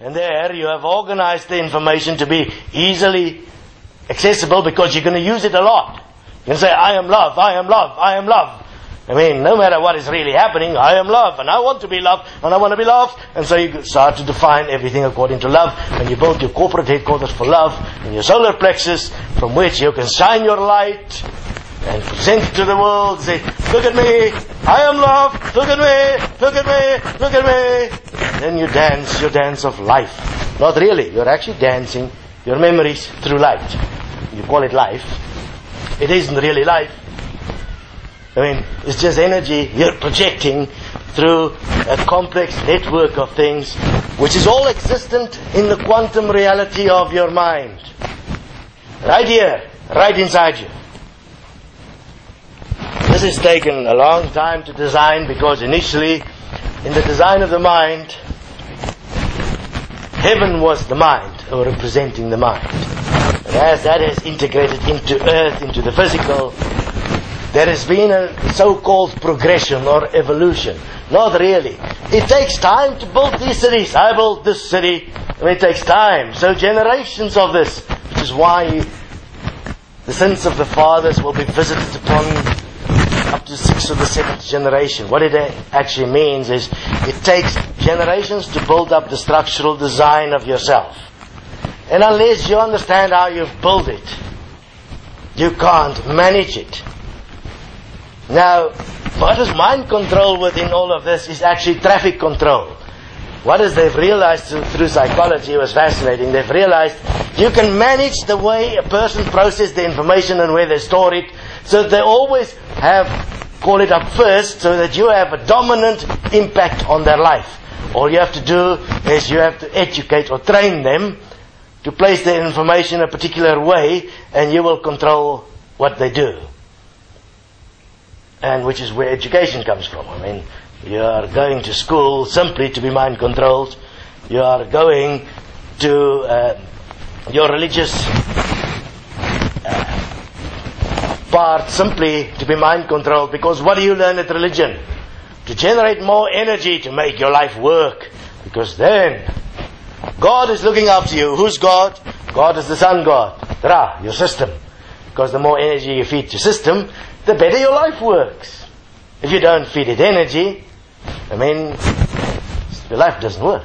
And there you have organized the information to be easily accessible because you're going to use it a lot. You can say, I am love, I am love, I am love. I mean, no matter what is really happening, I am love, and I want to be loved, and I want to be loved. And so you start to define everything according to love, and you build your corporate headquarters for love, in your solar plexus, from which you can shine your light, and present it to the world, say, look at me, I am love, look at me, look at me, look at me. Then you dance your dance of life. Not really, you're actually dancing your memories through light. You call it life. It isn't really life. I mean, it's just energy you're projecting through a complex network of things, which is all existent in the quantum reality of your mind. Right here, right inside you. This has taken a long time to design because initially, in the design of the mind, heaven was the mind, or representing the mind. And as that has integrated into earth, into the physical, there has been a so-called progression or evolution. Not really. It takes time to build these cities. I built this city, and it takes time. So generations of this, which is why the sins of the fathers will be visited upon up to 6th or the 7th generation. What it actually means is it takes generations to build up the structural design of yourself. And unless you understand how you've built it, you can't manage it. Now, what is mind control within all of this is actually traffic control. What is they've realized through psychology was fascinating. They've realized you can manage the way a person processes the information and where they store it, so that they always call it up first, so that you have a dominant impact on their life. All you have to do is you have to educate or train them to place their information in a particular way, and you will control what they do. And which is where education comes from. I mean, you are going to school simply to be mind controlled. You are going to your religious part simply to be mind controlled. Because what do you learn at religion? To generate more energy to make your life work. Because then God is looking after you. Who's God? God is the sun god. Ra, your system. Because the more energy you feed your system, the better your life works. If you don't feed it energy, I mean, your life doesn't work.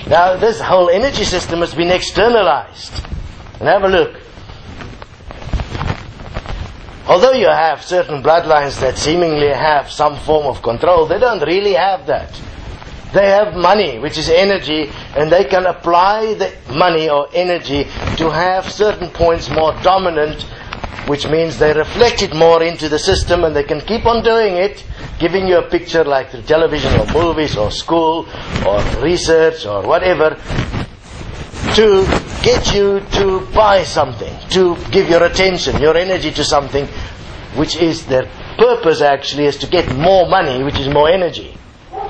Now, this whole energy system has been externalized. And have a look. Although you have certain bloodlines that seemingly have some form of control, they don't really have that. They have money, which is energy, and they can apply the money or energy to have certain points more dominant, which means they reflect it more into the system, and they can keep on doing it, giving you a picture like through television or movies or school or research or whatever, to get you to buy something, to give your attention, your energy to something, which is their purpose actually is to get more money, which is more energy.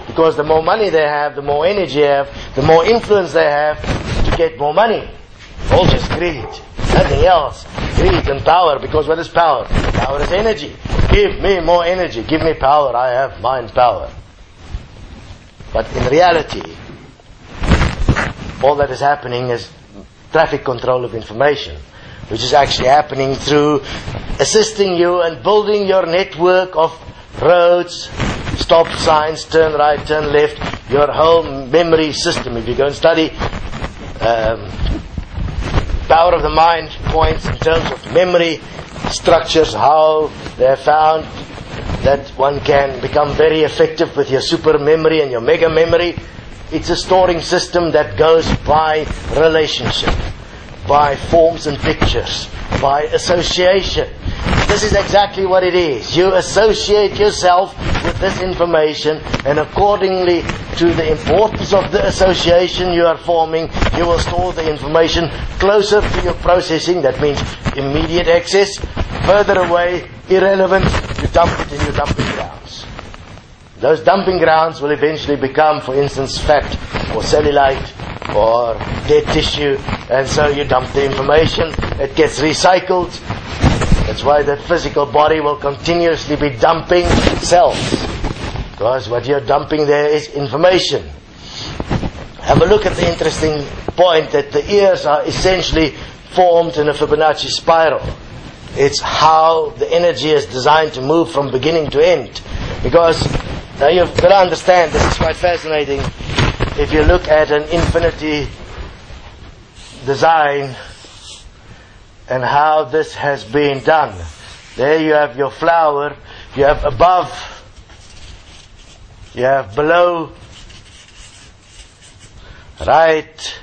Because the more money they have, the more energy they have, the more influence they have to get more money. All just greed. Nothing else. Greed and power. Because what is power? Power is energy. Give me more energy. Give me power. I have mind power. But in reality, all that is happening is traffic control of information, which is actually happening through assisting you and building your network of roads, stop signs, turn right, turn left, your whole memory system. If you go and study power of the mind points in terms of memory structures, how they have found that one can become very effective with your super memory and your mega memory. It's a storing system that goes by relationship, by forms and pictures, by association. This is exactly what it is. You associate yourself with this information, and accordingly to the importance of the association you are forming, you will store the information closer to your processing. That means immediate access. Further away, irrelevant, you dump it in your dumping grounds. Those dumping grounds will eventually become, for instance, fat or cellulite or dead tissue, and so you dump the information. It gets recycled. That's why the physical body will continuously be dumping cells, because what you're dumping there is information. have a look at the interesting point that the ears are essentially formed in a Fibonacci spiral. It's how the energy is designed to move from beginning to end. Because now you've got to understand, this is quite fascinating. If you look at an infinity design and how this has been done, there you have your flower, you have above, you have below, right,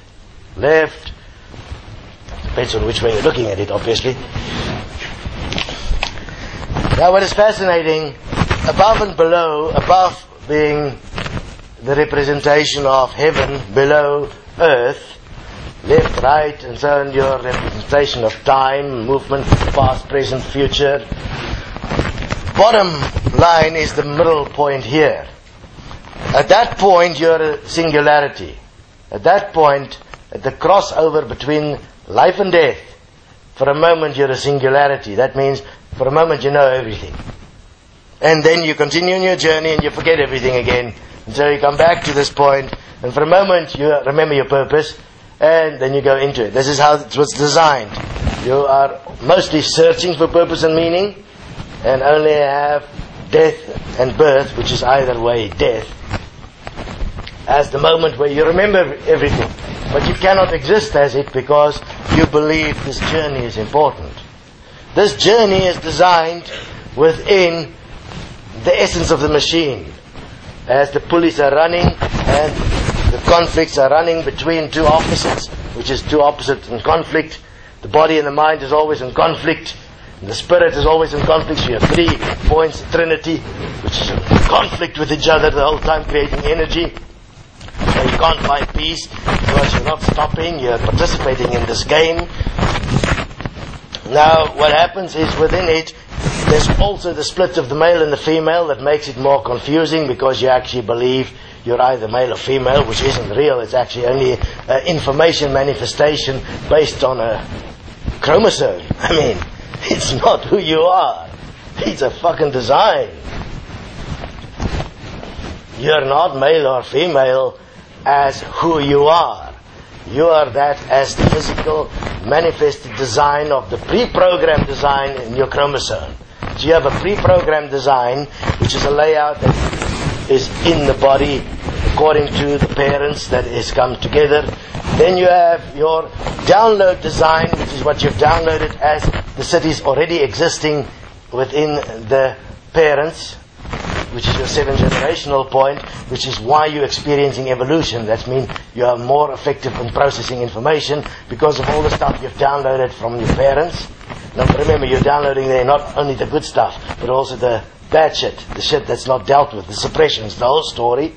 left, depends on which way you're looking at it, obviously. Now what is fascinating, above and below, above being the representation of heaven, below earth, left, right, and so on, your representation of time, movement, past, present, future. Bottom line is the middle point here. At that point, you're a singularity. At that point, at the crossover between life and death, for a moment you're a singularity. That means for a moment you know everything. And then you continue on your journey and you forget everything again. And so you come back to this point, and for a moment you remember your purpose, and then you go into it. This is how it was designed. You are mostly searching for purpose and meaning, and only have death and birth, which is either way death, as the moment where you remember everything. But you cannot exist as it because you believe this journey is important. This journey is designed within the essence of the machine. As the pulleys are running and the conflicts are running between two opposites, which is two opposites in conflict. The body and the mind is always in conflict. And the spirit is always in conflict. So you have 3 points, the Trinity, which is in conflict with each other the whole time, creating energy. So you can't find peace because you're not stopping, you're participating in this game. Now what happens is within it, there's also the split of the male and the female that makes it more confusing, because you actually believe you're either male or female, which isn't real. It's actually only information manifestation based on a chromosome. I mean, it's not who you are. It's a fucking design. You're not male or female as who you are. You are that as the physical manifested design of the pre-programmed design in your chromosome. So you have a pre-programmed design, which is a layout that is in the body according to the parents that has come together. Then you have your download design, which is what you've downloaded as the cities already existing within the parents, which is your 7th generational point, which is why you're experiencing evolution. That means you are more effective in processing information because of all the stuff you've downloaded from your parents. Now remember, you're downloading there not only the good stuff, but also the bad shit, the shit that's not dealt with, the suppressions, the whole story.